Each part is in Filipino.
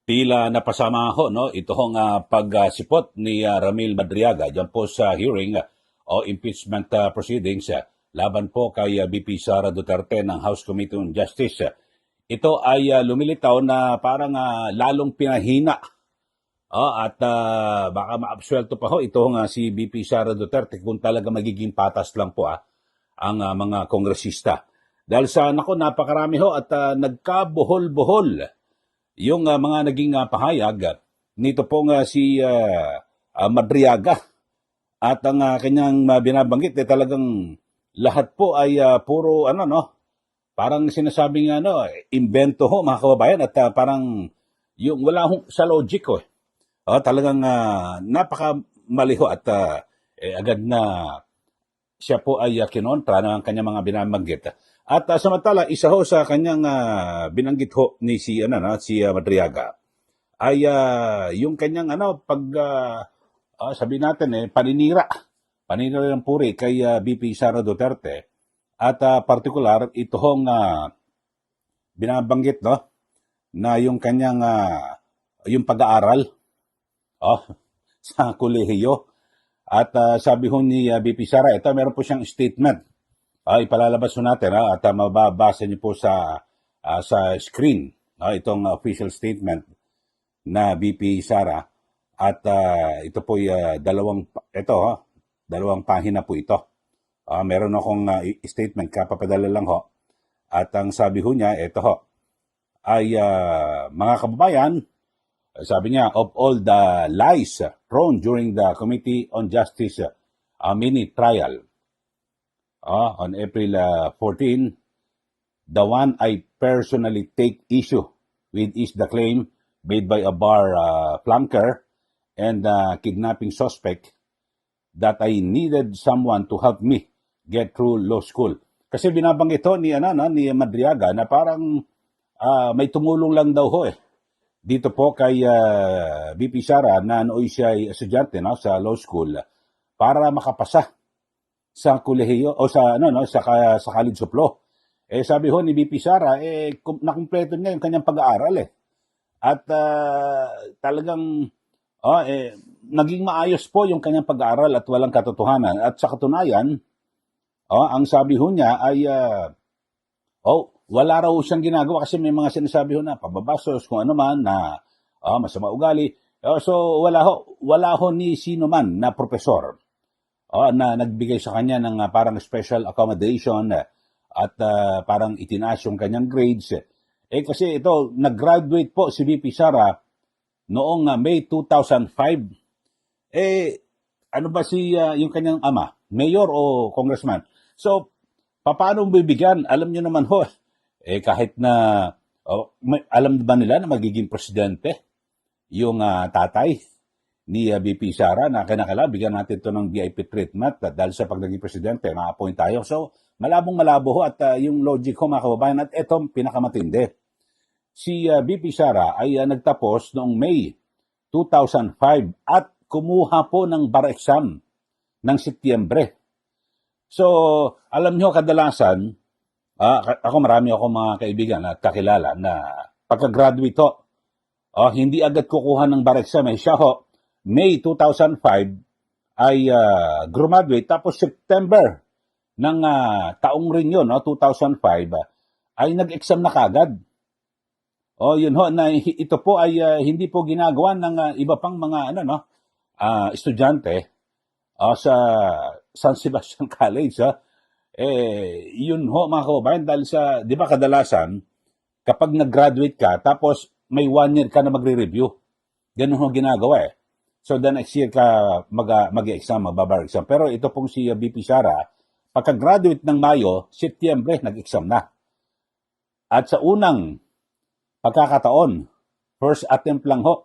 Tila napasama ho, no? Ito hong pagsipot ni Ramil Madriaga dyan po sa hearing o impeachment proceedings laban po kay VP Sara Duterte ng House Committee on Justice. Ito ay lumilitaw na parang lalong pinahina at baka maabsuelto pa ho ito si VP Sara Duterte kung talaga magiging patas lang po ang mga kongresista. Dahil sa napakarami ho at nagkabuhol-buhol yung mga naging pahayag nito pong si Madriaga at ang kanyang binabanggit talagang lahat po ay puro parang sinasabing invento ho mga kababayan at parang yung wala hong sa logic ko. Talagang napakamali ho at agad na siya po ay kinontra ng kanyang mga binabanggit. At samantala, isa ho sa kanyang binanggit ho ni si Madriaga ay yung kanyang sabi natin paninira ng puri kay VP Sara Duterte at partikular ito hong binabanggit na yung kanyang yung pag-aaral sa kolehiyo at sabi ho ni VP Sara, ito meron po siyang statement. Ipalalabas po natin at mababasa niyo po sa screen itong official statement na VP Sara at ito po dalawang pahina po ito. Meron akong statement kapapadala lang ho at ang sabi ho niya ito ho ay mga kababayan, sabi niya, of all the lies thrown during the Committee on Justice mini trial on April 14, the one I personally take issue with is the claim made by a bar flanker and kidnapping suspect that I needed someone to help me get through law school. Kasi binabanggit ito ni Madriaga na parang may tumulong lang daw ho dito po kay VP Sara na nooy siya ay estudyante sa law school para makapasa sa kolehiyo o sa College of Law. Sabi ho ni VP Sara nakumpleto niya yung kanyang pag-aaral At talagang naging maayos po yung kanyang pag-aaral at walang katotohanan. At sa katunayan, ang sabi ho niya ay wala raw siyang ginagawa kasi may mga sinasabi ho na pababasos kung ano man na masama ugali. So wala ho ni sino man na profesor na nagbigay sa kanya ng parang special accommodation at parang itinaas yung kanyang grades. Kasi ito, nag-graduate po si VP Sara noong May 2005. Ano ba yung kanyang ama? Mayor o congressman? So, paano bibigyan? Alam nyo naman ho, kahit na, alam ba nila na magiging presidente yung tatay ni VP Sara na kinakailangan bigyan natin ito ng VIP treatment dahil sa pag naging presidente, ma-appoint tayo. So, malabo ho at yung logic ko mga kababayan at itong pinakamatindi. Si VP Sara ay nagtapos noong May 2005 at kumuha po ng bar exam ng Setyembre. So, alam nyo kadalasan, ako marami akong mga kaibigan at kakilala na pagka-graduate ho, hindi agad kukuha ng bar exam. Siya ho, May 2005 ay graduate tapos September ng taong rin yun, 2005, ay nag-exam na kagad. Yun ho, na ito po ay hindi po ginagawa ng iba pang mga estudyante sa San Sebastian College. Yun ho mga kababayan, dahil sa, di ba kadalasan, kapag nag-graduate ka, tapos may 1 year ka na magre-review. Ganun ho ginagawa So, the next year ka mag-exam, magbabar exam. Pero ito pong si VP Sara, pagka-graduate ng Mayo, Setyembre, nag-exam na. At sa unang pagkakataon, first attempt lang ho,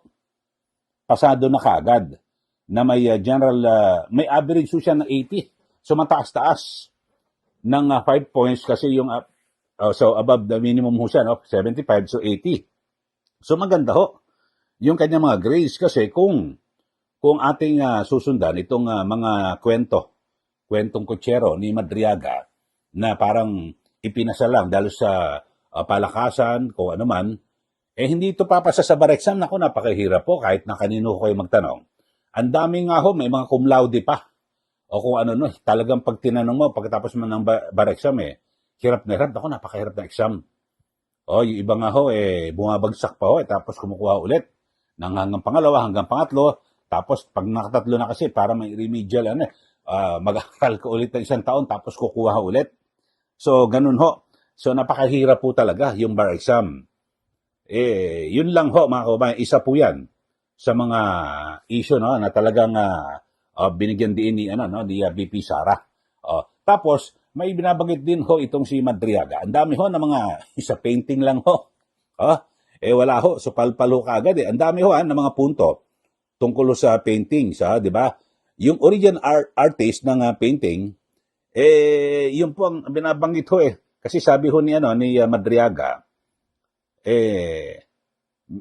pasado na kaagad, na may may average siya ng 80. So, mataas-taas ng 5 points kasi yung, so above the minimum ho siya, 75, so 80. So, maganda ho yung kanyang mga grades kasi kung ating susundan itong mga kwentong kutsero ni Madriaga na parang ipinasa lang dahil sa palakasan, kung ano man, Hindi ito papasa sa bar exam. Naku, napakahirap po kahit na kanino ko kayo magtanong. Ang dami nga ho, may mga cum laude pa. O kung ano no, talagang pag tinanong mo, pagkatapos mo ng bar exam hirap na hirap. Naku, napakahirap na exam. Yung iba nga ho, bumabagsak pa ho, tapos kumukuha ulit. Hanggang pangalawa, hanggang pangatlo. Tapos pag nakatatlo na kasi, para may remedial, mag-aaral ka ulit ng isang taon, tapos kukuha ulit. So, ganun ho. So, napakahirap po talaga yung bar exam. Yun lang ho, mga kababayan, isa po yan sa mga issue no, na talagang binigyan din ni, ni VP Sara. Tapos, may binabanggit din ho itong si Madriaga. Ang dami ho na mga isa painting lang ho. Wala ho, so palpalo ka agad Ang dami ho na mga punto tungkol sa painting, di ba? Yung original artist ng painting, yun po ang binabanggit ho Kasi sabi ho ni Madriaga,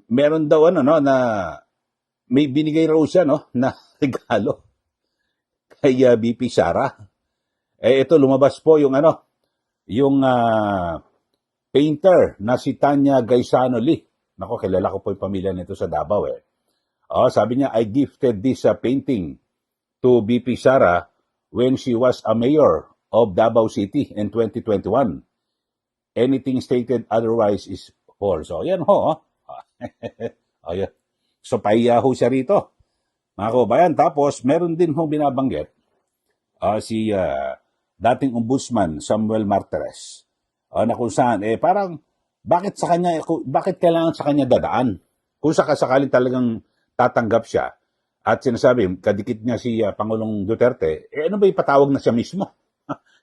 meron daw na may binigay raw siya na regalo kay VP Sara. Ito lumabas po yung yung painter na si Tanya Gaisano Lee. Nako, kilala ko po yung pamilya nito sa Davao sabi niya, I gifted this painting to VP Sara when she was a mayor of Davao City in 2021. Anything stated otherwise is false. So, yan ho. Yan. So, pahiya ho siya rito. Mga kabayan, tapos meron din ho binabanggit si dating ombudsman Samuel Martires na kung saan, parang bakit kailangan sa kanya dadaan? Kung sakasakaling talagang tatanggap siya at sinasabi, kadikit niya si Pangulong Duterte, ano ba ipatawag na siya mismo?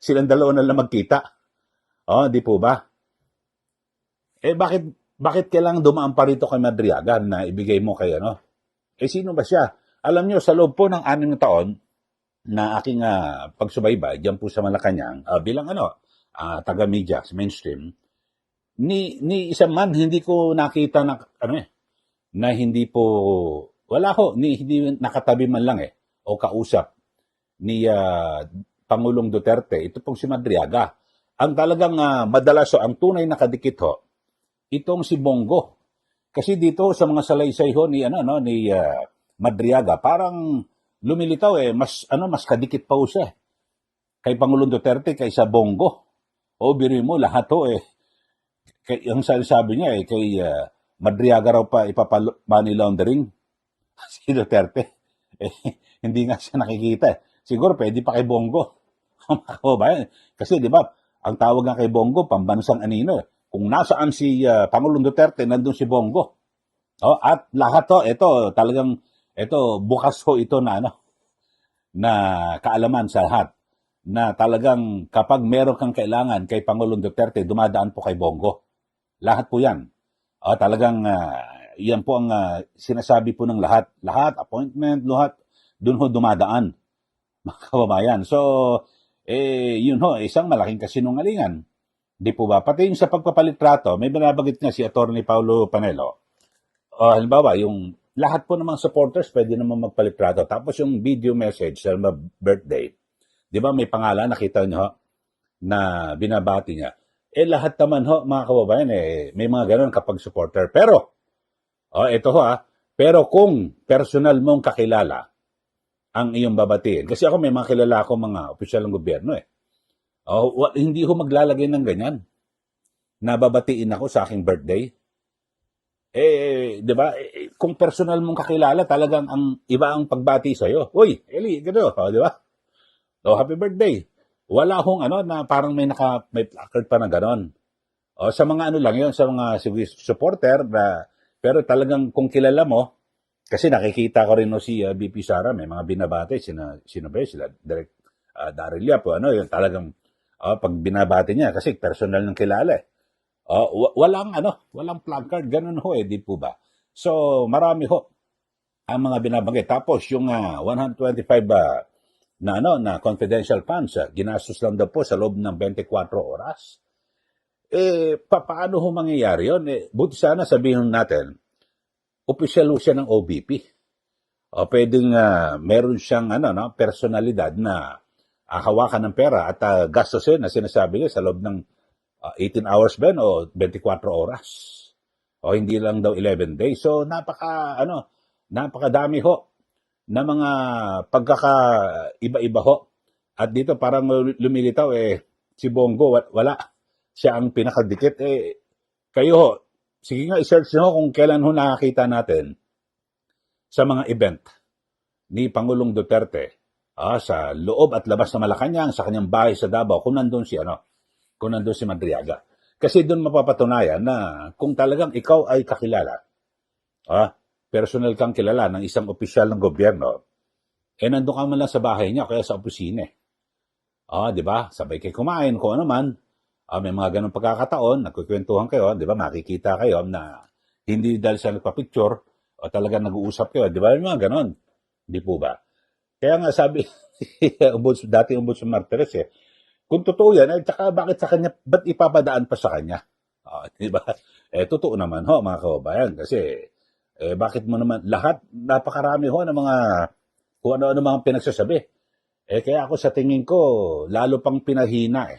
Silang dalawa na lang magkita. Di po ba? Bakit kailangan dumaan pa rito kay Madriaga na ibigay mo kay sino ba siya? Alam niyo, sa loob po ng 6 na taon na aking pagsubaybay diyan po sa Malacanang, bilang taga-media sa mainstream, ni isang man hindi ko nakita na na hindi po wala ho, hindi nakatabi man lang o kausap ni Pangulong Duterte. Ito pong si Madriaga. Ang talagang madalas ang tunay na kadikit ho, itong si Bongo. Kasi dito sa mga salaysay ho ni Madriaga, parang lumilitaw mas kadikit pa ho siya kay Pangulong Duterte kaysa Bongo. Biro mo lahat ho ang sabi niya kay Madriaga raw pa money laundering si Duterte. Hindi nga siya nakikita. Siguro pwede pa kay Bongo. Kasi di ba, ang tawag nga kay Bongo, pambansang anino. Kung nasaan si Pangulong Duterte, nandun si Bongo. At lahat bukas ho ito na kaalaman sa lahat. Na talagang kapag meron kang kailangan kay Pangulong Duterte, dumadaan po kay Bongo. Lahat po yan. Talagang yan po ang sinasabi po ng lahat. Lahat, appointment, lahat, dun ho dumadaan. Mga kababayan. So, yun ho, isang malaking kasinungalingan. Di po ba? Pati yung sa pagpapalitrato, may binabanggit nga si Atty. Paulo Panelo. Halimbawa, yung lahat po ng mga supporters pwede naman magpalitrato. Tapos yung video message sa birthday, di ba may pangalan, nakita nyo na binabati niya. Lahat naman ho, mga kababayan, may mga ganun kapag supporter. Pero, ito ho pero kung personal mong kakilala ang iyong babatiin, kasi ako may mga kilala ako mga opisyal ng gobyerno hindi ho maglalagay ng ganyan. Nababatiin ako sa aking birthday. Di ba? Kung personal mong kakilala, talagang ang iba ang pagbati sa'yo. Uy, Eli, gano'n. Di ba? Happy birthday. Wala hong na parang may placard pa na gano'n. Sa mga lang yun, sa mga supporter, pero talagang kung kilala mo, kasi nakikita ko rin si VP Sara, may mga binabati, sino ba yun? Sila, Direct Daryl Yap, yun talagang pag binabati niya, kasi personal ng kilala walang placard, ganun ho di po ba? So, marami ho ang mga binabanggit. Tapos, yung 125 na confidential funds, ginastos lang daw po sa loob ng 24 oras. Paano ho mangyayari yun? Buti sana sabihin natin, opisyal siya ng OBP. Pwedeng meron siyang personalidad na hawakan ng pera at gastusin na sinasabi niya sa loob ng 18 hours ba o 24 oras. O hindi lang daw 11 days. So napakadami ho na mga pagkakaiba-iba ho. At dito parang lumilitaw si Bongo wala. Siya ang pinakadikit kayo ho. Sige nga i-search nyo kung kailan ho nakakita natin sa mga event ni Pangulong Duterte sa loob at labas ng Malacanang, sa kanyang bahay sa Davao, kung nandun si Madriaga. Kasi doon mapapatunayan na kung talagang ikaw ay kakilala, personal kang kilala ng isang opisyal ng gobyerno, nandun ka man lang sa bahay niya, kaya sa opisina. Di ba? Sabay kayo kumain, kung ano man, may mga ganong pagkakataon, nagkukwentuhan kayo, di ba? Makikita kayo na hindi dahil sa nagpa-picture, o talagang nag-uusap kayo, di ba? Yung mga ganon. Di po ba? Kaya nga sabi, dating Ombudsman Martires kung totoo yan, tsaka bakit sa kanya, ba't ipapadaan pa sa kanya? Di ba? Totoo naman ho, mga kababayan, kasi bakit mo naman, napakarami ho ng mga, kung ano-ano mga pinagsasabi. Kaya ako sa tingin ko, lalo pang pinahina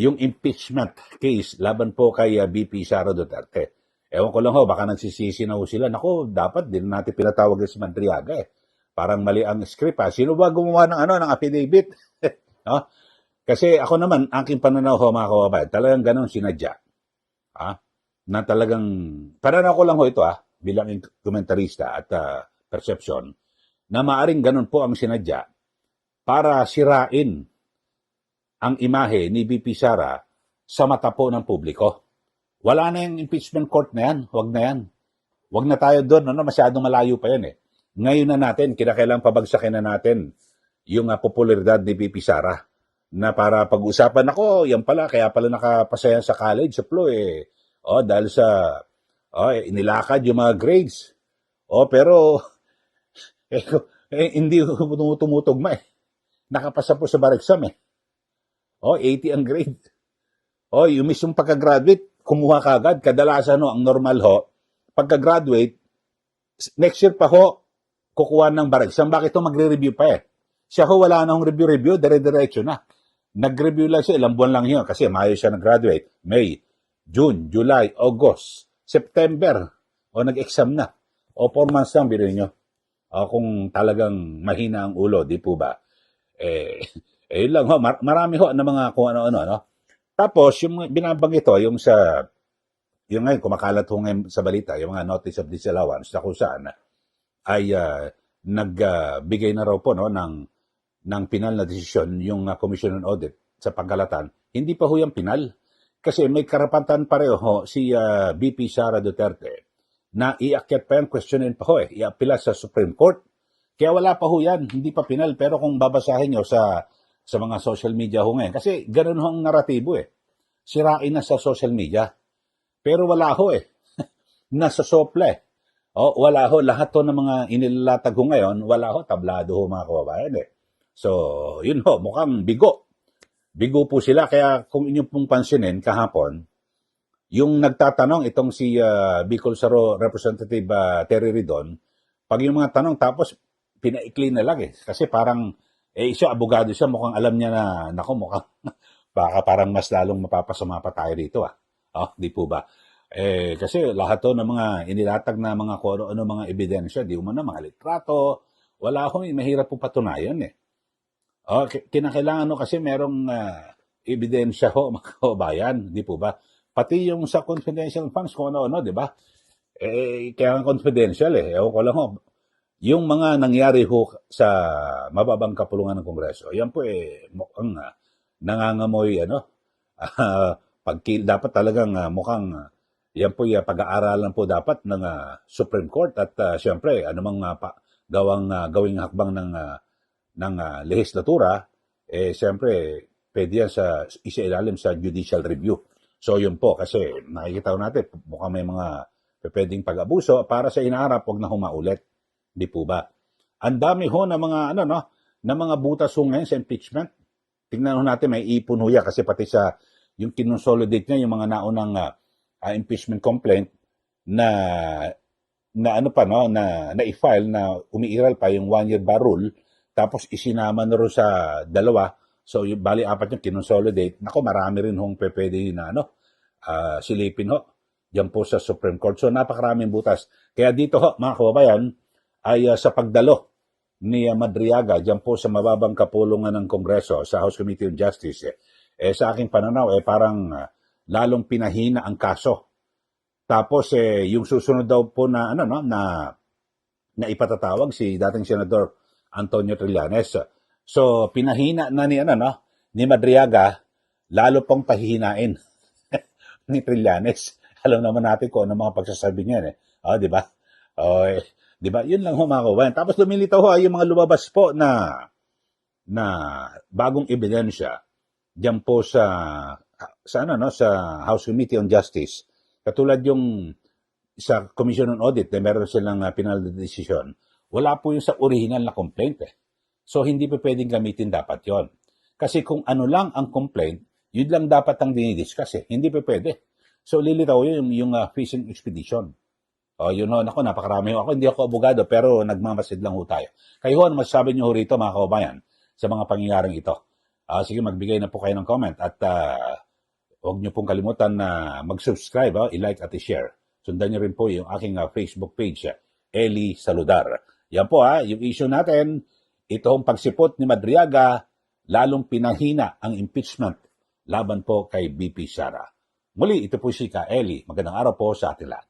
yung impeachment case laban po kay BP Sara Duterte. Ewan ko lang ho, baka nagsisisi na ho sila. Naku, dapat din natin pinatawag si Madriaga Parang mali ang script Sino ba gumawa ng affidavit? Kasi ako naman, aking pananaw ho mga kababayan, talagang ganun sinadya. Na talagang, pananaw ko lang ho ito bilang komentarista at perception, na maaring ganun po ang sinadya para sirain ang imahe ni BP Sara sa mata po ng publiko. Wala na yung impeachment court na yan. Huwag na yan. Huwag na tayo doon. Masyadong malayo pa yan Ngayon na natin, kinakailangan pabagsakin na natin yung popularidad ni BP Sara na para pag-usapan ako, yan pala, kaya pala nakapasaya sa college, sa PLO dahil sa inilakad yung mga grades. Pero hindi tumutugma Nakapasa po sa bar exam 80 ang grade. Yung mismong pagka-graduate, kumuha ka agad. Kadalasan ang normal pagka-graduate, next year pa kukuha ng bar exam. Bakit magre-review pa Siya wala na review, dire-diretso na. Nag-review lang siya, ilang buwan lang yun kasi Mayo siya nag-graduate. May, June, July, August, September, nag-exam na. 4 months lang, bilhin nyo. Kung talagang mahina ang ulo, di po ba? Yun lang marami na mga kung ano-ano, Tapos, yung binabanggit yung ngayon, kumakalat ngayon sa balita, yung mga notice of disallowance na kung saan ay nagbigay na raw po ng pinal na desisyon yung Commission on Audit sa pagkalatan. Hindi pa yung pinal. Kasi may karapatan pareho si BP Sara Duterte na iakyat pa yan, questionin pa iapila sa Supreme Court. Kaya wala pa yan, hindi pa pinal. Pero kung babasahin nyo sa mga social media ngayon, kasi ganun ang naratibo sirain na sa social media. Pero wala nasa sopla wala lahat ng mga inilatag ngayon, wala tablado mga kababayan So, yun mukhang bigo. Bigo po sila, kaya kung inyong pong pansinin kahapon, yung nagtatanong itong si Bicol Saro Representative Terry Ridon, pag yung mga tanong tapos pinaikli na lang kasi parang siya abogado siya, mukhang alam niya na mukhang baka parang mas lalong mapapasama pa tayo dito di po ba? Kasi lahat ng mga inilatag na mga kung ano mga ebidensya, di mo na mga litrato, wala mahirap po patunayan kinakailangan kasi merong ebidensya mga kabayan, di po ba? Pati yung sa confidential funds, kung ano, di ba? Kaya confidential ewan ko lang yung mga nangyari sa mababang kapulungan ng Kongreso, yan po mukhang nangangamoy dapat talagang mukhang yan po pag-aaralan po dapat ng Supreme Court at siyempre anumang gawing hakbang ng lehislatura siyempre pwede yan sa isailalim sa judicial review. So yun po kasi nakikita natin mukhang may mga pwedeng pag-abuso para sa inaharap wag na humaulit. Di po ba? Ang dami na mga na mga butas ngayon sa impeachment. Tingnan natin may ipon kasi pati sa yung kinonsolidate niya yung mga naunang impeachment complaint na i-file na umiiral pa yung 1-year bar rule tapos isinama na rin sa dalawa. So yung bali 4 yung kinonsolidate. Nako marami rin pwede na silipin Diyan po sa Supreme Court. So napakaraming butas. Kaya dito ho, mga kababayan, ay sa pagdalo ni Madriaga diyan po sa mababang kapulungan ng Kongreso sa House Committee on Justice, sa aking pananaw, parang lalong pinahina ang kaso. Tapos yung susunod daw po na ano no na ipatatawag si dating Senador Antonio Trillanes. So pinahina na ni Madriaga, lalo pang pahihinain ni Trillanes. Alam naman natin kung ano mga pagsasabi niya di ba? Di ba? Yun lang ho, mga kababayan. Tapos lumilitaw ho yung mga lumabas po na bagong ebidensya diyan po sa House Committee on Justice. Katulad yung sa Commission on Audit na meron silang penal decision, wala po yung sa original na complaint. So hindi pa pwedeng gamitin dapat yon. Kasi kung ano lang ang complaint, yun lang dapat ang dinidiscuss. Hindi pa pwede. So lilitaw yung fishing expedition. Yun ho, naku, napakarami ho. Ako, hindi ako abogado, pero nagmamasid lang ho tayo. Kayo ho, ano masasabi nyo ho rito, mga kababayan, sa mga pangyayaring ito? Sige, magbigay na po kayo ng comment at huwag nyo pong kalimutan na mag-subscribe, i-like at i-share. Sundan nyo rin po yung aking Facebook page, Eli Saludar. Yan po yung issue natin, itong pagsipot ni Madriaga, lalong pinahina ang impeachment laban po kay BP Sara. Muli, ito po si Ka Eli. Magandang araw po sa atin lahat.